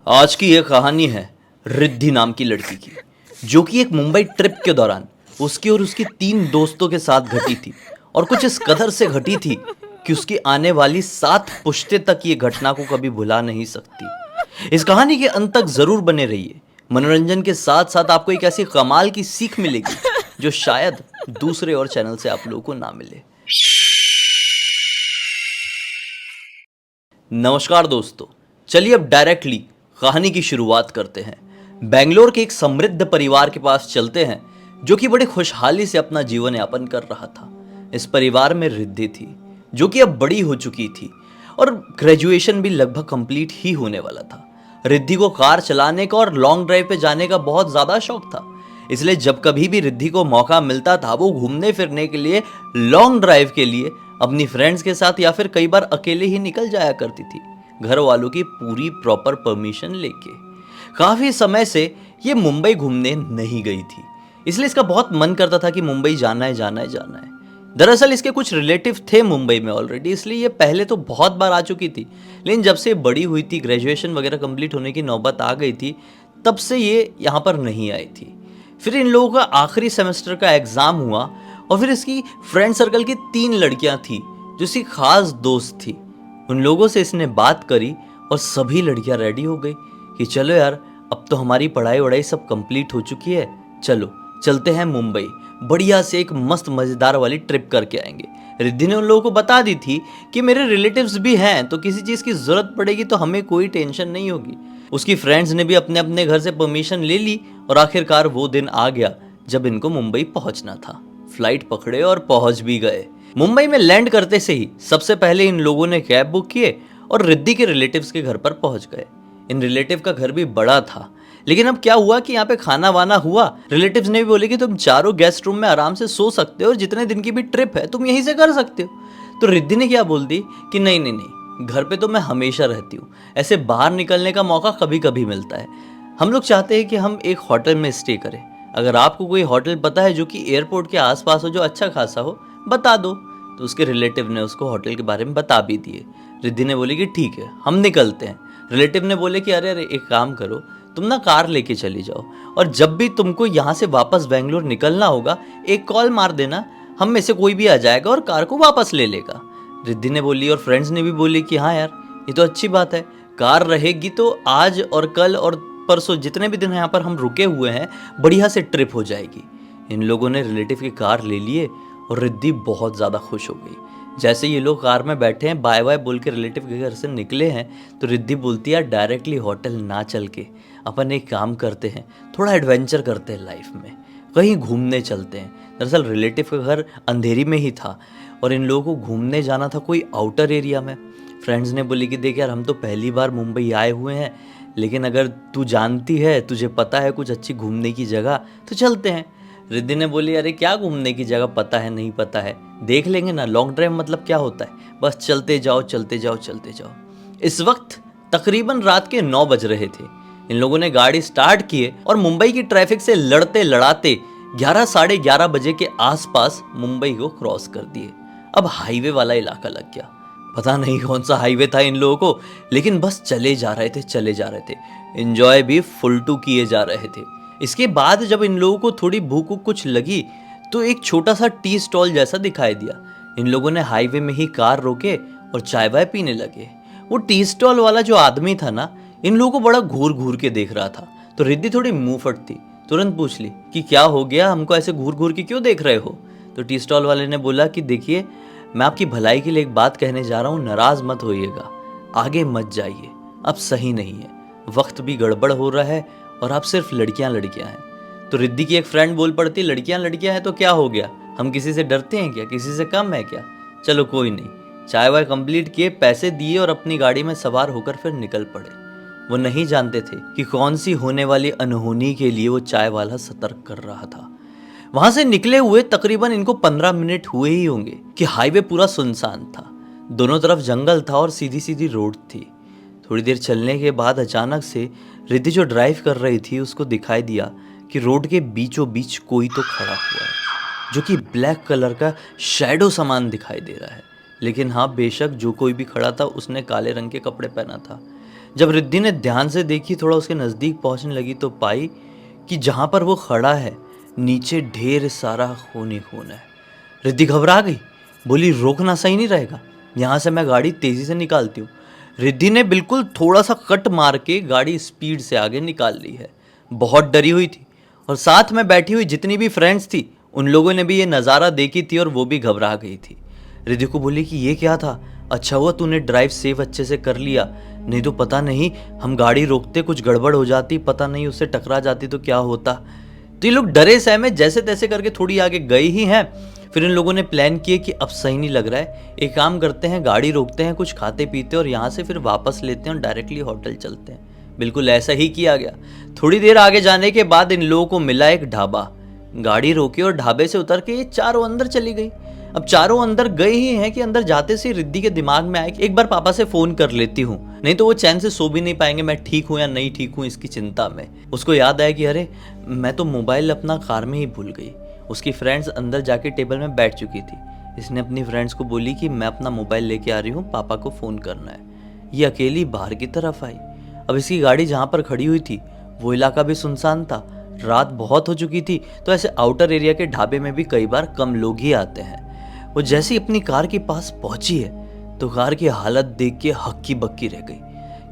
आज की ये कहानी है रिद्धि नाम की लड़की की, जो कि एक मुंबई ट्रिप के दौरान उसकी और उसकी 3 दोस्तों के साथ घटी थी। और कुछ इस कदर से घटी थी कि उसकी आने वाली 7 पुश्ते तक ये घटना को कभी भुला नहीं सकती। इस कहानी के अंत तक जरूर बने रहिए। मनोरंजन के साथ साथ आपको एक ऐसी कमाल की सीख मिलेगी जो शायद दूसरे और चैनल से आप लोगों को ना मिले। नमस्कार दोस्तों, चलिए अब डायरेक्टली कहानी की शुरुआत करते हैं। बेंगलोर के एक समृद्ध परिवार के पास चलते हैं, जो कि बड़े खुशहाली से अपना जीवन यापन कर रहा था। इस परिवार में रिद्धि थी, जो कि अब बड़ी हो चुकी थी और ग्रेजुएशन भी लगभग कंप्लीट ही होने वाला था। रिद्धि को कार चलाने का और लॉन्ग ड्राइव पे जाने का बहुत ज़्यादा शौक था, इसलिए जब कभी भी रिद्धि को मौका मिलता था वो घूमने फिरने के लिए, लॉन्ग ड्राइव के लिए अपनी फ्रेंड्स के साथ या फिर कई बार अकेले ही निकल जाया करती थी, घर वालों की पूरी प्रॉपर परमिशन लेके। काफ़ी समय से ये मुंबई घूमने नहीं गई थी, इसलिए इसका बहुत मन करता था कि मुंबई जाना है जाना है जाना है। दरअसल इसके कुछ रिलेटिव थे मुंबई में ऑलरेडी, इसलिए ये पहले तो बहुत बार आ चुकी थी, लेकिन जब से बड़ी हुई थी, ग्रेजुएशन वगैरह कंप्लीट होने की नौबत आ गई थी, तब से ये यहाँ पर नहीं आई थी। फिर इन लोगों का आखिरी सेमेस्टर का एग्ज़ाम हुआ और फिर इसकी फ्रेंड सर्कल की 3 लड़कियां थी जो इसकी खास दोस्त थी। उन लोगों से इसने बात करी और सभी लड़कियां रेडी हो गई कि चलो यार, अब तो हमारी पढ़ाई वढ़ाई सब कंप्लीट हो चुकी है, चलो चलते हैं मुंबई, बढ़िया से एक मस्त मज़ेदार वाली ट्रिप करके आएंगे। रिद्धि ने उन लोगों को बता दी थी कि मेरे रिलेटिव्स भी हैं, तो किसी चीज़ की ज़रूरत पड़ेगी तो हमें कोई टेंशन नहीं होगी। उसकी फ्रेंड्स ने भी अपने अपने घर से परमिशन ले ली और आखिरकार वो दिन आ गया जब इनको मुंबई पहुंचना था। फ्लाइट पकड़े और पहुंच भी गए। मुंबई में लैंड करते से ही सबसे पहले इन लोगों ने कैब बुक किए और रिद्धि के रिलेटिव्स के घर पर पहुंच गए। इन रिलेटिव का घर भी बड़ा था, लेकिन अब क्या हुआ कि यहाँ पे खाना वाना हुआ। रिलेटिव्स ने भी बोले कि तुम चारों गेस्ट रूम में आराम से सो सकते हो और जितने दिन की भी ट्रिप है तुम यहीं से कर सकते हो। तो रिद्धि ने क्या बोल दी कि नहीं नहीं नहीं, घर पे तो मैं हमेशा रहती हूँ, ऐसे बाहर निकलने का मौका कभी कभी मिलता है। हम लोग चाहते हैं कि हम एक होटल में स्टे करें। अगर आपको कोई होटल पता है जो कि एयरपोर्ट के आसपास हो, जो अच्छा खासा हो, बता दो। तो उसके रिलेटिव ने उसको होटल के बारे में बता भी दिए। रिद्धि ने बोली कि ठीक है, हम निकलते हैं। रिलेटिव ने बोले कि अरे अरे, एक काम करो, तुम ना कार लेके चली जाओ और जब भी तुमको यहाँ से वापस बेंगलोर निकलना होगा, एक कॉल मार देना, हम में से कोई भी आ जाएगा और कार को वापस ले लेगा। रिद्धि ने बोली और फ्रेंड्स ने भी बोली कि हाँ यार, ये तो अच्छी बात है, कार रहेगी तो आज और कल और परसों जितने भी दिन यहाँ पर हम रुके हुए हैं, बढ़िया से ट्रिप हो जाएगी। इन लोगों ने रिलेटिव की कार ले लिए और रिद्धि बहुत ज़्यादा खुश हो गई। जैसे ये लोग कार में बैठे हैं, बाय बाय बोल के रिलेटिव के घर से निकले हैं, तो रिद्धि बोलती है डायरेक्टली होटल ना चल के अपन एक काम करते हैं, थोड़ा एडवेंचर करते हैं लाइफ में, कहीं घूमने चलते हैं। दरअसल रिलेटिव का घर अंधेरी में ही था और इन लोगों को घूमने जाना था कोई आउटर एरिया में। फ्रेंड्स ने बोली कि देख यार, हम तो पहली बार मुंबई आए हुए हैं, लेकिन अगर तू जानती है, तुझे पता है कुछ अच्छी घूमने की जगह, तो चलते हैं। रिद्धि ने बोली अरे क्या घूमने की जगह पता है नहीं पता है, देख लेंगे ना, लॉन्ग ड्राइव मतलब क्या होता है, बस चलते जाओ चलते जाओ चलते जाओ। इस वक्त तकरीबन रात के 9 बज रहे थे। इन लोगों ने गाड़ी स्टार्ट किए और मुंबई की ट्रैफिक से लड़ते लड़ाते 11 साढ़े 11 बजे के आसपास मुंबई को क्रॉस कर दिए। अब हाईवे वाला इलाका लग गया। पता नहीं कौन सा हाईवे था इन लोगों को, लेकिन बस चले जा रहे थे चले जा रहे थे, एंजॉय भी फुल टू किए जा रहे थे। इसके बाद जब इन लोगों को थोड़ी भूख कुछ लगी तो एक छोटा सा टी स्टॉल जैसा दिखाई दिया। इन लोगों ने हाईवे में ही कार रोके और चाय वाय पीने लगे। वो टी स्टॉल वाला जो आदमी था ना, इन लोगों को बड़ा घूर घूर के देख रहा था। तो रिद्धि थोड़ी मुंह फट थी, तुरंत पूछ ली कि क्या हो गया, हमको ऐसे घूर घूर के क्यों देख रहे हो। तो टी स्टॉल वाले ने बोला कि देखिए, मैं आपकी भलाई के लिए एक बात कहने जा रहा हूँ, नाराज मत होइएगा, आगे मत जाइए, अब सही नहीं है, वक्त भी गड़बड़ हो रहा है और आप सिर्फ लड़कियां लड़कियां हैं। तो रिद्धि की एक फ्रेंड बोल पड़ती, लड़कियां लड़कियां हैं तो क्या हो गया, हम किसी से डरते हैं क्या, किसी से कम है क्या, चलो कोई नहीं। चाय वाय कंप्लीट किए, पैसे दिए और अपनी गाड़ी में सवार होकर फिर निकल पड़े। वो नहीं जानते थे कि कौन सी होने वाली अनहोनी के लिए वो चाय वाला सतर्क कर रहा था। वहां से निकले हुए तकरीबन इनको 15 मिनट हुए ही होंगे कि हाईवे पूरा सुनसान था। दोनों तरफ जंगल था और सीधी सीधी रोड थी। थोड़ी देर चलने के बाद अचानक से रिद्धि जो ड्राइव कर रही थी उसको दिखाई दिया कि रोड के बीचों बीच कोई तो खड़ा हुआ है, जो कि ब्लैक कलर का शैडो समान दिखाई दे रहा है। लेकिन हाँ, बेशक जो कोई भी खड़ा था उसने काले रंग के कपड़े पहना था। जब रिद्धि ने ध्यान से देखी, थोड़ा उसके नज़दीक पहुंचने लगी तो पाई कि जहां पर वो खड़ा है नीचे ढेर सारा खून ही खून है। रिद्धि घबरा गई, बोली रोकना सही नहीं रहेगा, यहाँ से मैं गाड़ी तेजी से निकालती हूँ। रिद्धि ने बिल्कुल थोड़ा सा कट मार के गाड़ी स्पीड से आगे निकाल ली है। बहुत डरी हुई थी और साथ में बैठी हुई जितनी भी फ्रेंड्स थी उन लोगों ने भी ये नज़ारा देखी थी और वो भी घबरा गई थी। रिद्धि को बोली कि ये क्या था, अच्छा हुआ तूने ड्राइव सेफ अच्छे से कर लिया, नहीं तो पता नहीं हम गाड़ी रोकते कुछ गड़बड़ हो जाती, पता नहीं उससे टकरा जाती तो क्या होता। तो ये लोग डरे सहमे जैसे तैसे करके थोड़ी आगे गए ही हैं। फिर इन लोगों ने प्लान किए कि अब सही नहीं लग रहा है, एक काम करते हैं गाड़ी रोकते हैं, कुछ खाते पीते और यहाँ से फिर वापस लेते हैं और डायरेक्टली होटल चलते हैं। बिल्कुल ऐसा ही किया गया। थोड़ी देर आगे जाने के बाद इन लोगों को मिला एक ढाबा। गाड़ी रोकी और ढाबे से उतर के ये चारों अंदर चली गई। अब चारों अंदर गए ही हैं कि अंदर जाते से रिद्धि के दिमाग में आया कि एक बार पापा से फोन कर लेती हूँ, नहीं तो वो चैन से सो भी नहीं पाएंगे, मैं ठीक हूँ या नहीं ठीक हूँ इसकी चिंता में। उसको याद आया कि अरे मैं तो मोबाइल अपना कार में ही भूल गई। उसकी फ्रेंड्स अंदर जाके टेबल में बैठ चुकी थी। इसने अपनी फ्रेंड्स को बोली कि मैं अपना मोबाइल लेके आ रही हूँ, पापा को फ़ोन करना है। ये अकेली बाहर की तरफ आई। अब इसकी गाड़ी जहाँ पर खड़ी हुई थी वो इलाका भी सुनसान था, रात बहुत हो चुकी थी, तो ऐसे आउटर एरिया के ढाबे में भी कई बार कम लोग ही आते हैं। वो जैसे ही अपनी कार के पास पहुंची है तो कार की हालत देख के हक्की बक्की रह गई,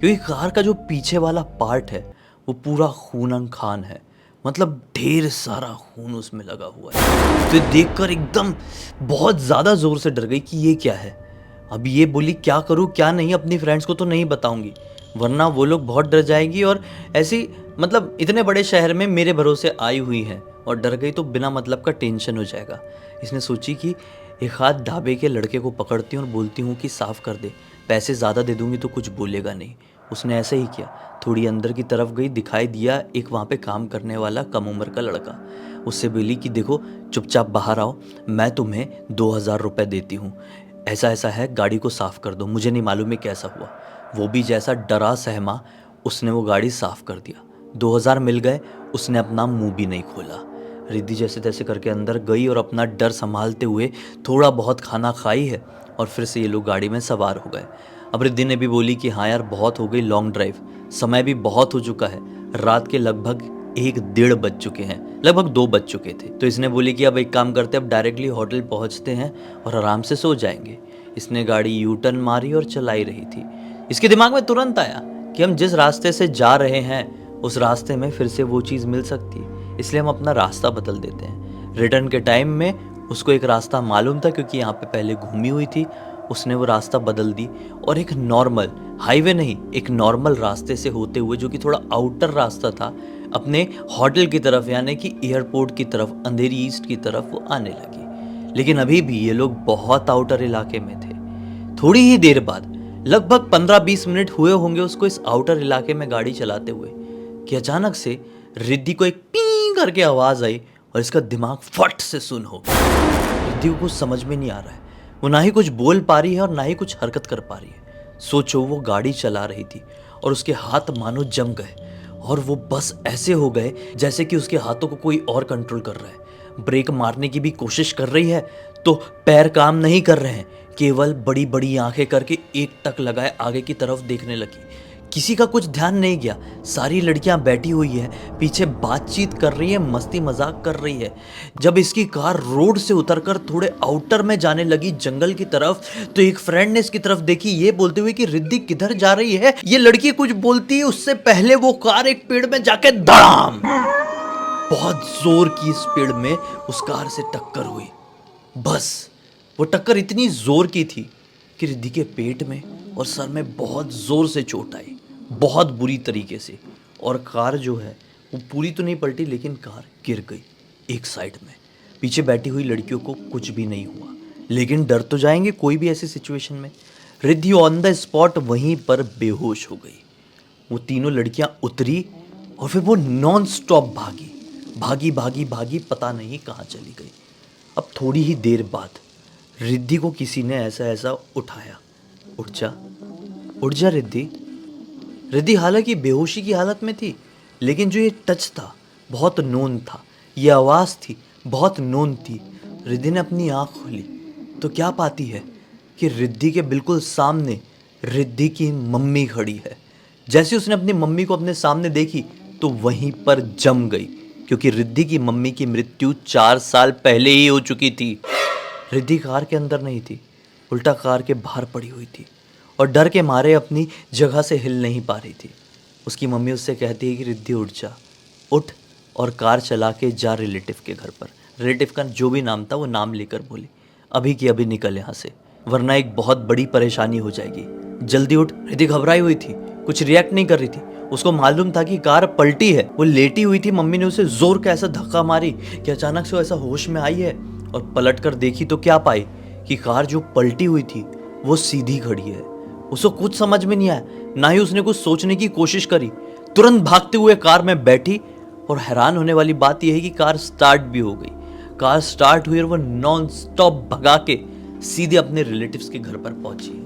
क्योंकि कार का जो पीछे वाला पार्ट है वो पूरा खून खान है, मतलब ढेर सारा खून उसमें लगा हुआ है। तो देखकर एकदम बहुत ज़्यादा ज़ोर से डर गई कि ये क्या है। अब ये बोली क्या करूँ क्या नहीं, अपनी फ्रेंड्स को तो नहीं बताऊंगी वरना वो लोग बहुत डर जाएंगी, और ऐसी मतलब इतने बड़े शहर में मेरे भरोसे आई हुई है और डर गई तो बिना मतलब का टेंशन हो जाएगा। इसने सोची कि एक हाथ ढाबे के लड़के को पकड़ती हूँ और बोलती हूँ कि साफ़ कर दे, पैसे ज़्यादा दे दूंगी तो कुछ बोलेगा नहीं। उसने ऐसे ही किया, थोड़ी अंदर की तरफ गई, दिखाई दिया एक वहाँ पे काम करने वाला कम उम्र का लड़का। उससे बोली कि देखो चुपचाप बाहर आओ, मैं तुम्हें 2000 रुपये देती हूँ, ऐसा ऐसा है, गाड़ी को साफ़ कर दो, मुझे नहीं मालूम है कैसा हुआ। वो भी जैसा डरा सहमा उसने वो गाड़ी साफ़ कर दिया। 2000 मिल गए, उसने अपना मुंह भी नहीं खोला। रिद्धि जैसे तैसे करके अंदर गई और अपना डर संभालते हुए थोड़ा बहुत खाना खाई है और फिर से ये लोग गाड़ी में सवार हो गए। अब रिद्धि ने भी बोली कि हाँ यार बहुत हो गई लॉन्ग ड्राइव, समय भी बहुत हो चुका है, रात के लगभग 1-1:30 बज चुके हैं, लगभग 2 बज चुके थे। तो इसने बोली कि अब एक काम करते, अब डायरेक्टली होटल पहुंचते हैं और आराम से सो जाएंगे। इसने गाड़ी यू टर्न मारी और चलाई रही थी। इसके दिमाग में तुरंत आया कि हम जिस रास्ते से जा रहे हैं उस रास्ते में फिर से वो चीज़ मिल सकती है, इसलिए हम अपना रास्ता बदल देते हैं। रिटर्न के टाइम में उसको एक रास्ता मालूम था क्योंकि यहाँ पे पहले घूमी हुई थी, उसने वो रास्ता बदल दी और एक नॉर्मल हाईवे नहीं, एक नॉर्मल रास्ते से होते हुए जो कि थोड़ा आउटर रास्ता था, अपने होटल की तरफ यानी कि एयरपोर्ट की तरफ, अंधेरी ईस्ट की तरफ वो आने लगी। लेकिन अभी भी ये लोग बहुत आउटर इलाके में थे। थोड़ी ही देर बाद, लगभग 15-20 मिनट हुए होंगे उसको इस आउटर इलाके में गाड़ी चलाते हुए, कि अचानक से रिद्धि को एक पी करके आवाज आई और इसका दिमाग फट से सुन हो गया। रिद्धि को कुछ समझ में नहीं आ रहा है, वो ना ही कुछ बोल पा रही है और ना ही कुछ हरकत कर पा रही है। सोचो वो गाड़ी चला रही थी और उसके हाथ मानो जम गए और वो बस ऐसे हो गए जैसे कि उसके हाथों को कोई और कंट्रोल कर रहा है। ब्रेक मारने की भी कोशिश कर रही है तो पैर काम नहीं कर रहे हैं, केवल बड़ी बड़ी आंखें करके एक टक लगाए आगे की तरफ देखने लगी। किसी का कुछ ध्यान नहीं गया, सारी लड़कियां बैठी हुई है, पीछे बातचीत कर रही है, मस्ती मजाक कर रही है। जब इसकी कार रोड से उतरकर थोड़े आउटर में जाने लगी जंगल की तरफ, तो एक फ्रेंड ने इसकी तरफ देखी, ये बोलते हुए कि रिद्धि किधर जा रही है। ये लड़की कुछ बोलती है उससे पहले वो कार एक पेड़ में जाके धड़ाम, बहुत जोर की स्पीड में उस कार से टक्कर हुई। बस वो टक्कर इतनी जोर की थी कि रिद्धि के पेट में और सर में बहुत जोर से चोट आई, बहुत बुरी तरीके से। और कार जो है वो पूरी तो नहीं पलटी, लेकिन कार गिर गई एक साइड में। पीछे बैठी हुई लड़कियों को कुछ भी नहीं हुआ, लेकिन डर तो जाएंगे कोई भी ऐसी सिचुएशन में। रिद्धि ऑन द स्पॉट वहीं पर बेहोश हो गई। वो तीनों लड़कियां उतरी और फिर वो नॉन स्टॉप भागी भागी भागी भागी, पता नहीं कहाँ चली गई। अब थोड़ी ही देर बाद रिद्धि को किसी ने ऐसा ऐसा उठाया, उठ जा रिद्धि। रिद्धि हालांकि बेहोशी की हालत में थी, लेकिन जो ये टच था बहुत नोन था, ये आवाज़ थी बहुत नोन थी। रिद्धि ने अपनी आँख खोली तो क्या पाती है कि रिद्धि के बिल्कुल सामने रिद्धि की मम्मी खड़ी है। जैसे उसने अपनी मम्मी को अपने सामने देखी तो वहीं पर जम गई, क्योंकि रिद्धि की मम्मी की मृत्यु 4 साल पहले ही हो चुकी थी। रिद्धि कार के अंदर नहीं थी, उल्टा कार के बाहर पड़ी हुई थी और डर के मारे अपनी जगह से हिल नहीं पा रही थी। उसकी मम्मी उससे कहती है कि रिद्धि उठ जा, उठ और कार चला के जा रिलेटिव के घर पर। रिलेटिव का जो भी नाम था वो नाम लेकर बोली, अभी की अभी निकल यहाँ से, वरना एक बहुत बड़ी परेशानी हो जाएगी, जल्दी उठ। रिद्धि घबराई हुई थी, कुछ रिएक्ट नहीं कर रही थी। उसको मालूम था कि कार पलटी है, वो लेटी हुई थी। मम्मी ने उसे जोर का ऐसा धक्का मारी कि अचानक से वो ऐसा होश में आई है और पलट कर देखी तो क्या पाई कि कार जो पलटी हुई थी वो सीधी खड़ी है। उसको कुछ समझ में नहीं आया, ना ही उसने कुछ सोचने की कोशिश करी। तुरंत भागते हुए कार में बैठी और हैरान होने वाली बात यह है कि कार स्टार्ट भी हो गई। कार स्टार्ट हुई और वो नॉन स्टॉप भगा के सीधे अपने रिलेटिव्स के घर पर पहुंची।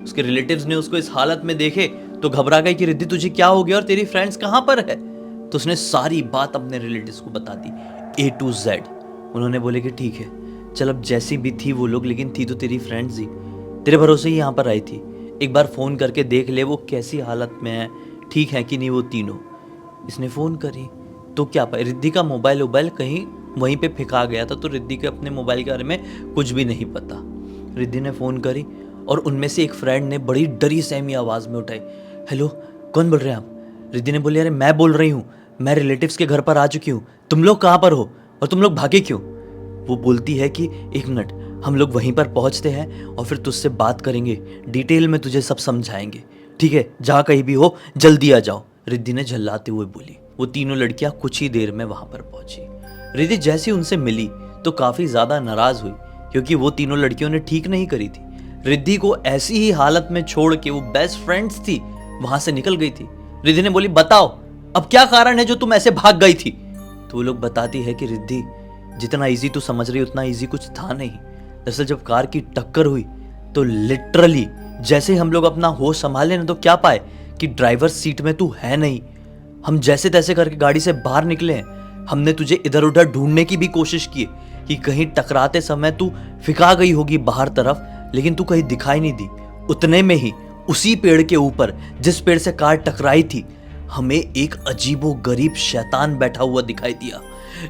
उसके रिलेटिव्स ने उसको इस हालत में देखे तो घबरा गए कि रिद्धि तुझे क्या हो गया और तेरी फ्रेंड्स कहां पर है। तो उसने सारी बात अपने रिलेटिव्स को बता दी, A to Z। उन्होंने बोले कि ठीक है चल, अब जैसी भी थी वो लोग, लेकिन थी तो तेरी फ्रेंड्स ही, तेरे भरोसे ही यहाँ पर आई थी, एक बार फ़ोन करके देख ले वो कैसी हालत में है, ठीक है कि नहीं वो तीनों। इसने फ़ोन करी तो क्या पाया, रिद्धि का मोबाइल कहीं वहीं पे फेंका गया था, तो रिद्धि के अपने मोबाइल के बारे में कुछ भी नहीं पता। रिद्धि ने फ़ोन करी और उनमें से एक फ्रेंड ने बड़ी डरी सहमी आवाज़ में उठाई, हेलो कौन बोल रहे हैं आप। रिद्धि ने बोली, अरे मैं बोल रही हूँ, मैं रिलेटिव्स के घर पर आ चुकी हूँ, तुम लोग कहाँ पर हो और तुम लोग भागे क्यों। वो बोलती है कि एक मिनट, हम लोग वहीं पर पहुंचते हैं और फिर तुझसे बात करेंगे, डिटेल में तुझे सब समझाएंगे, ठीक है, जहाँ कहीं भी हो जल्दी आ जाओ। रिद्धि ने झल्लाते हुए बोली। वो तीनों लड़कियां कुछ ही देर में वहां पर पहुंची। रिद्धि जैसी उनसे मिली तो काफी ज्यादा नाराज हुई, क्योंकि वो तीनों लड़कियों ने ठीक नहीं करी थी। रिद्धि को ऐसी ही हालत में छोड़ के वो बेस्ट फ्रेंड्स थी वहां से निकल गई थी। रिद्धि ने बोली, बताओ अब क्या कारण है जो तुम ऐसे भाग गई थी। तो वो लोग बताती है कि रिद्धि जितना इजी तू समझ रही उतना इजी कुछ था नहीं। दरअसल जब कार की टक्कर हुई तो लिटरली जैसे हम लोग अपना होश संभाले ना तो क्या पाए कि ड्राइवर सीट में तू है नहीं। हम जैसे तैसे करके गाड़ी से बाहर निकले हैं। हमने तुझे इधर उधर ढूंढने की भी कोशिश की कि कहीं टकराते समय तू फिका गई होगी बाहर तरफ, लेकिन तू कहीं दिखाई नहीं दी। उतने में ही उसी पेड़ के ऊपर जिस पेड़ से कार टकराई थी, हमें एक अजीबो गरीब शैतान बैठा हुआ दिखाई दिया,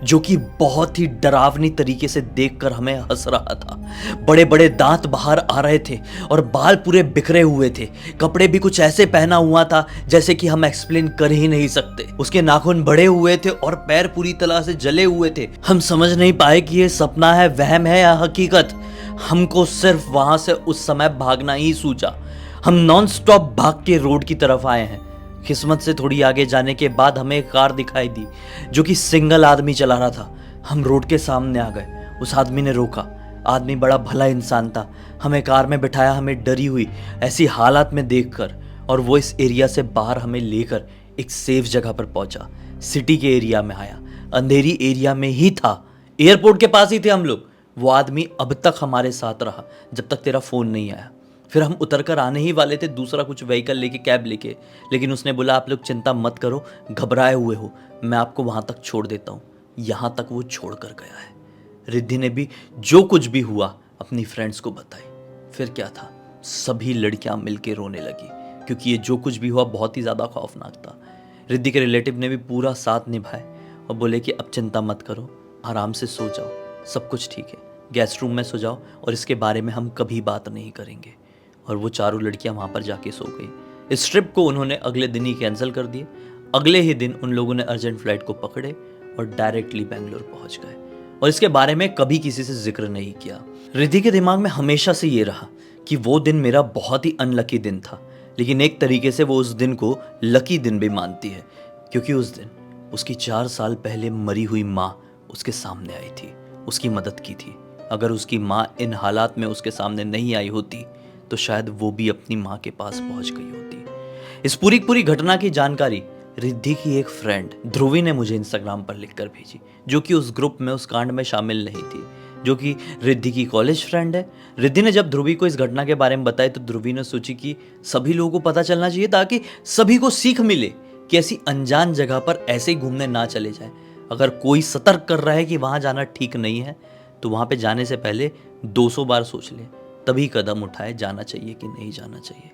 जो कि बहुत ही डरावनी तरीके से देखकर हमें हंस रहा था। बड़े बड़े दांत बाहर आ रहे थे और बाल पूरे बिखरे हुए थे। कपड़े भी कुछ ऐसे पहना हुआ था जैसे कि हम एक्सप्लेन कर ही नहीं सकते। उसके नाखून बड़े हुए थे और पैर पूरी तरह से जले हुए थे। हम समझ नहीं पाए कि ये सपना है, वहम है या हकीकत। हमको सिर्फ वहां से उस समय भागना ही सूझा। हम नॉन स्टॉप भाग के रोड की तरफ आए हैं। किस्मत से थोड़ी आगे जाने के बाद हमें एक कार दिखाई दी जो कि सिंगल आदमी चला रहा था। हम रोड के सामने आ गए। उस आदमी ने रोका। आदमी बड़ा भला इंसान था। हमें कार में बिठाया, हमें डरी हुई ऐसी हालात में देखकर, और वो इस एरिया से बाहर हमें लेकर एक सेफ जगह पर पहुंचा। सिटी के एरिया में आया, अंधेरी एरिया में ही था, एयरपोर्ट के पास ही थे हम लोग। वो आदमी अब तक हमारे साथ रहा जब तक तेरा फोन नहीं आया। फिर हम उतर कर आने ही वाले थे, दूसरा कुछ व्हीकल लेके, कैब लेके, लेकिन उसने बोला आप लोग चिंता मत करो, घबराए हुए हो, मैं आपको वहां तक छोड़ देता हूँ। यहाँ तक वो छोड़ कर गया है। रिद्धि ने भी जो कुछ भी हुआ अपनी फ्रेंड्स को बताई। फिर क्या था, सभी लड़कियां मिलके रोने लगी, क्योंकि ये जो कुछ भी हुआ बहुत ही ज़्यादा खौफनाक था। रिद्धि के रिलेटिव ने भी पूरा साथ निभाए और बोले कि अब चिंता मत करो, आराम से सो जाओ, सब कुछ ठीक है, गेस्ट रूम में सो जाओ और इसके बारे में हम कभी बात नहीं करेंगे। और वो चारों लड़कियां वहां पर जाके सो गई। इस ट्रिप को उन्होंने अगले दिन ही कैंसिल कर दिए। अगले ही दिन उन लोगों ने अर्जेंट फ्लाइट को पकड़े और डायरेक्टली बेंगलोर पहुंच गए, और इसके बारे में कभी किसी से जिक्र नहीं किया। रिद्धि के दिमाग में हमेशा से ये रहा कि वो दिन मेरा बहुत ही अनलकी दिन था, लेकिन एक तरीके से वो उस दिन को लकी दिन भी मानती है, क्योंकि उस दिन उसकी 4 साल पहले मरी हुई माँ उसके सामने आई थी, उसकी मदद की थी। अगर उसकी माँ इन हालात में उसके सामने नहीं आई होती तो शायद वो भी अपनी माँ के पास पहुंच गई होती। इस पूरी घटना की जानकारी रिद्धि की एक फ्रेंड ध्रुवी ने मुझे इंस्टाग्राम पर लिखकर भेजी, जो कि उस ग्रुप में, उस कांड में शामिल नहीं थी, जो कि रिद्धि की कॉलेज फ्रेंड है। रिद्धि ने जब ध्रुवी को इस घटना के बारे में बताया तो ध्रुवी ने सोची कि सभी लोगों को पता चलना चाहिए, ताकि सभी को सीख मिले कि ऐसी अनजान जगह पर ऐसे ही घूमने ना चले जाए। अगर कोई सतर्क कर रहा है कि वहां जाना ठीक नहीं है तो वहां पे जाने से पहले 200 बार सोच ले, तभी कदम उठाए, जाना चाहिए कि नहीं जाना चाहिए।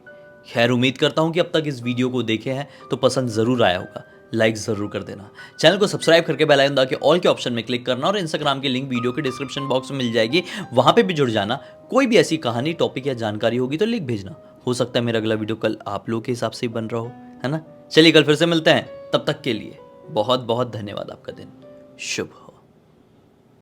खैर उम्मीद करता हूँ कि अब तक इस वीडियो को देखे हैं तो पसंद ज़रूर आया होगा, लाइक ज़रूर कर देना। चैनल को सब्सक्राइब करके बेल आइकन दबा के ऑल के ऑप्शन में क्लिक करना और इंस्टाग्राम की लिंक वीडियो के डिस्क्रिप्शन बॉक्स में मिल जाएगी, वहाँ पे भी जुड़ जाना। कोई भी ऐसी कहानी, टॉपिक या जानकारी होगी तो लिंक भेजना। हो सकता है मेरा अगला वीडियो कल आप लोगों के हिसाब से ही बन रहा हो, है ना। चलिए कल फिर से मिलते हैं, तब तक के लिए बहुत बहुत धन्यवाद। आपका दिन शुभ हो।